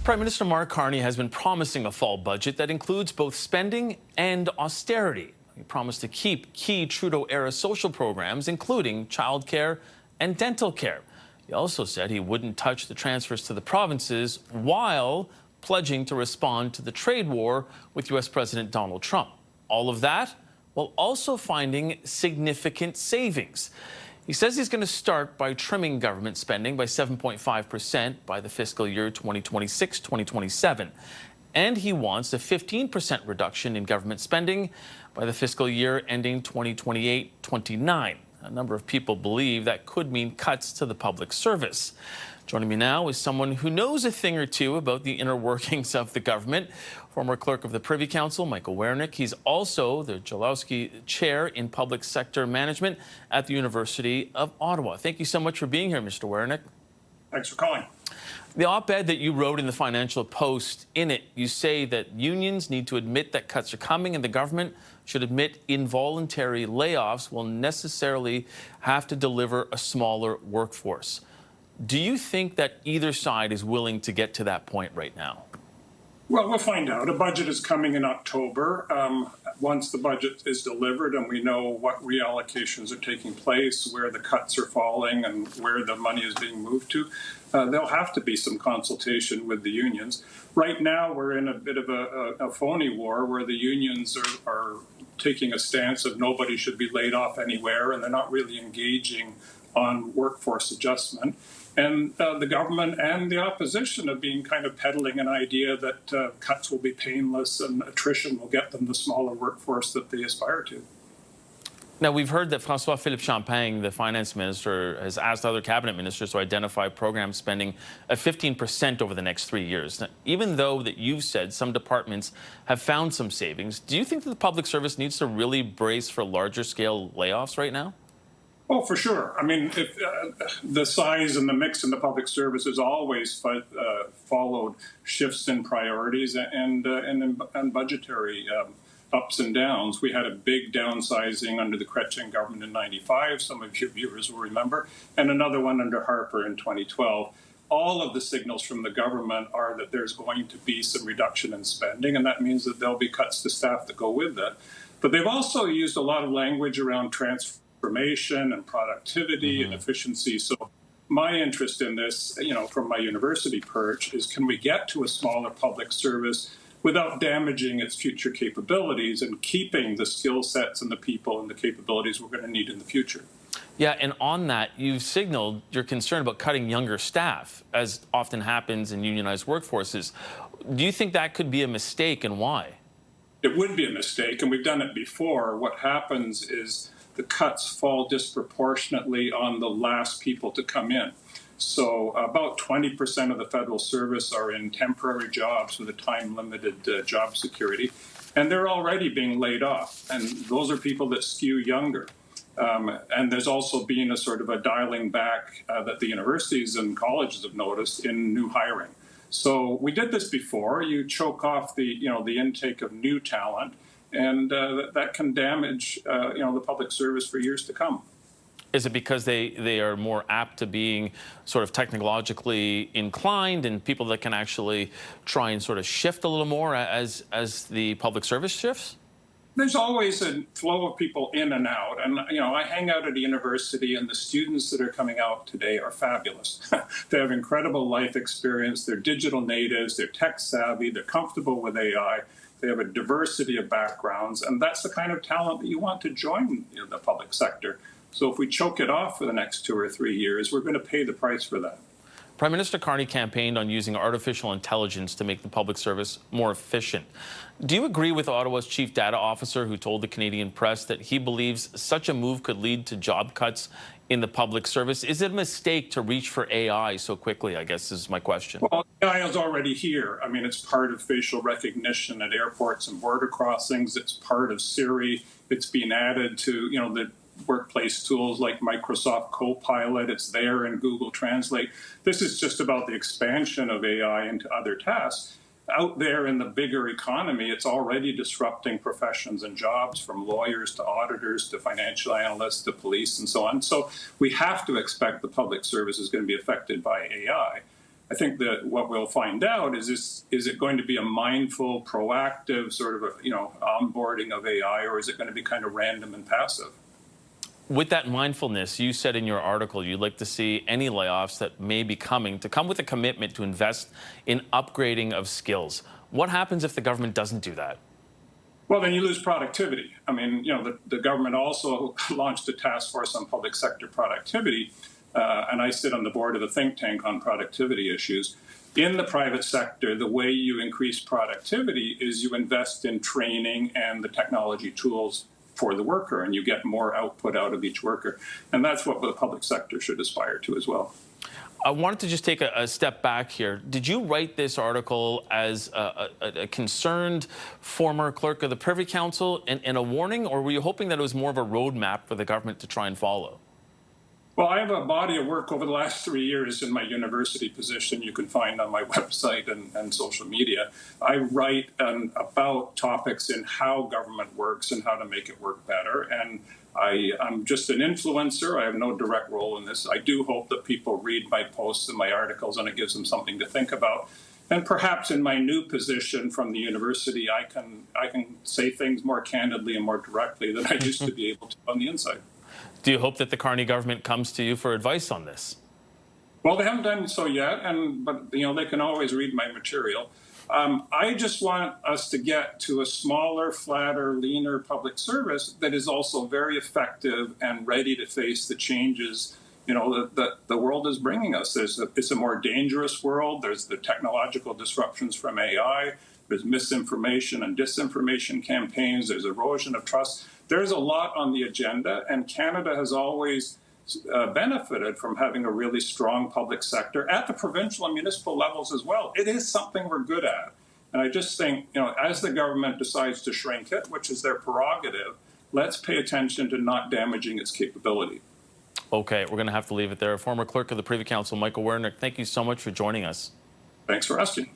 Prime Minister Mark Carney has been promising a fall budget that includes both spending and austerity. He promised to keep key Trudeau-era social programs, including childcare and dental care. He also said he wouldn't touch the transfers to the provinces while pledging to respond to the trade war with U.S. President Donald Trump. All of that while also finding significant savings. He says he's going to start by trimming government spending by 7.5% by the fiscal year 2026-2027. And he wants a 15% reduction in government spending by the fiscal year ending 2028-29. A number of people believe that could mean cuts to the public service. Joining me now is someone who knows a thing or two about the inner workings of the government, former clerk of the Privy Council, Michael Wernick. He's also the Jalowski Chair in Public Sector Management at the University of Ottawa. Thank you so much for being here, Mr. Wernick. Thanks for calling. The op-ed that you wrote in the Financial Post, in it, you say that unions need to admit that cuts are coming and the government should admit involuntary layoffs will necessarily have to deliver a smaller workforce. Do you think that either side is willing to get to that point right now? Well, we'll find out. A budget is coming in October. Once the budget is delivered and we know what reallocations are taking place, where the cuts are falling and where the money is being moved to, there'll have to be some consultation with the unions. Right now, we're in a bit of a phony war where the unions are taking a stance of nobody should be laid off anywhere, and they're not really engaging on workforce adjustment. And the government and the opposition have been kind of peddling an idea that cuts will be painless and attrition will get them the smaller workforce that they aspire to. Now, we've heard that François-Philippe Champagne, the finance minister, has asked other cabinet ministers to identify program spending at 15% over the next 3 years. Now, even though that you've said some departments have found some savings, do you think that the public service needs to really brace for larger scale layoffs right now? Oh, for sure. I mean, if, the size and the mix in the public service has always followed shifts in priorities and budgetary ups and downs. We had a big downsizing under the Chrétien government in '95, some of your viewers will remember, and another one under Harper in 2012. All of the signals from the government are that there's going to be some reduction in spending, and that means that there'll be cuts to staff that go with that. But they've also used a lot of language around transformation and productivity and efficiency. So my interest in this, from my university perch, is can we get to a smaller public service without damaging its future capabilities and keeping the skill sets and the people and the capabilities we're going to need in the future? Yeah, and on that, you've signaled your concern about cutting younger staff, as often happens in unionized workforces. Do you think that could be a mistake, and why? It would be a mistake, and we've done it before. What happens is the cuts fall disproportionately on the last people to come in. So about 20% of the federal service are in temporary jobs with a time-limited job security, and they're already being laid off. And those are people that skew younger. And there's also been a sort of a dialing back that the universities and colleges have noticed in new hiring. So we did this before. You choke off the intake of new talent, and that can damage the public service for years to come. Is it because they are more apt to being sort of technologically inclined and people that can actually try and sort of shift a little more as the public service shifts? There's always a flow of people in and out. And, I hang out at a university, and the students that are coming out today are fabulous. They have incredible life experience. They're digital natives. They're tech savvy. They're comfortable with AI. They have a diversity of backgrounds. And that's the kind of talent that you want to join the public sector. So if we choke it off for the next 2 or 3 years, we're going to pay the price for that. Prime Minister Carney campaigned on using artificial intelligence to make the public service more efficient. Do you agree with Ottawa's chief data officer who told the Canadian press that he believes such a move could lead to job cuts in the public service? Is it a mistake to reach for AI so quickly, I guess is my question. Well, AI is already here. I mean, it's part of facial recognition at airports and border crossings. It's part of Siri. It's been added to, the workplace tools like Microsoft Copilot. It's there in Google Translate. This is just about the expansion of AI into other tasks. Out there in the bigger economy, it's already disrupting professions and jobs, from lawyers to auditors to financial analysts to police and so on. So we have to expect the public service is going to be affected by AI. I think that what we'll find out is it going to be a mindful, proactive sort of onboarding of AI, or is it going to be kind of random and passive? With that mindfulness, you said in your article you'd like to see any layoffs that may be coming to come with a commitment to invest in upgrading of skills. What happens if the government doesn't do that? Well, then you lose productivity. I mean, the government also launched a task force on public sector productivity, and I sit on the board of a think tank on productivity issues. In the private sector, the way you increase productivity is you invest in training and the technology tools for the worker, and you get more output out of each worker. And that's what the public sector should aspire to as well. I wanted to just take a step back here. Did you write this article as a concerned former clerk of the Privy Council and a warning, or were you hoping that it was more of a roadmap for the government to try and follow? Well, I have a body of work over the last 3 years in my university position you can find on my website and social media. I write about topics in how government works and how to make it work better. And I'm just an influencer. I have no direct role in this. I do hope that people read my posts and my articles and it gives them something to think about. And perhaps in my new position from the university, I can say things more candidly and more directly than I used to be able to on the inside. Do you hope that the Carney government comes to you for advice on this? Well, they haven't done so yet, but they can always read my material. I just want us to get to a smaller, flatter, leaner public service that is also very effective and ready to face the changes that the world is bringing us. It's a more dangerous world. There's the technological disruptions from AI. There's misinformation and disinformation campaigns. There's erosion of trust. There's a lot on the agenda, and Canada has always benefited from having a really strong public sector at the provincial and municipal levels as well. It is something we're good at. And I just think, as the government decides to shrink it, which is their prerogative, let's pay attention to not damaging its capability. Okay, we're going to have to leave it there. Former clerk of the Privy Council, Michael Wernick, thank you so much for joining us. Thanks for asking.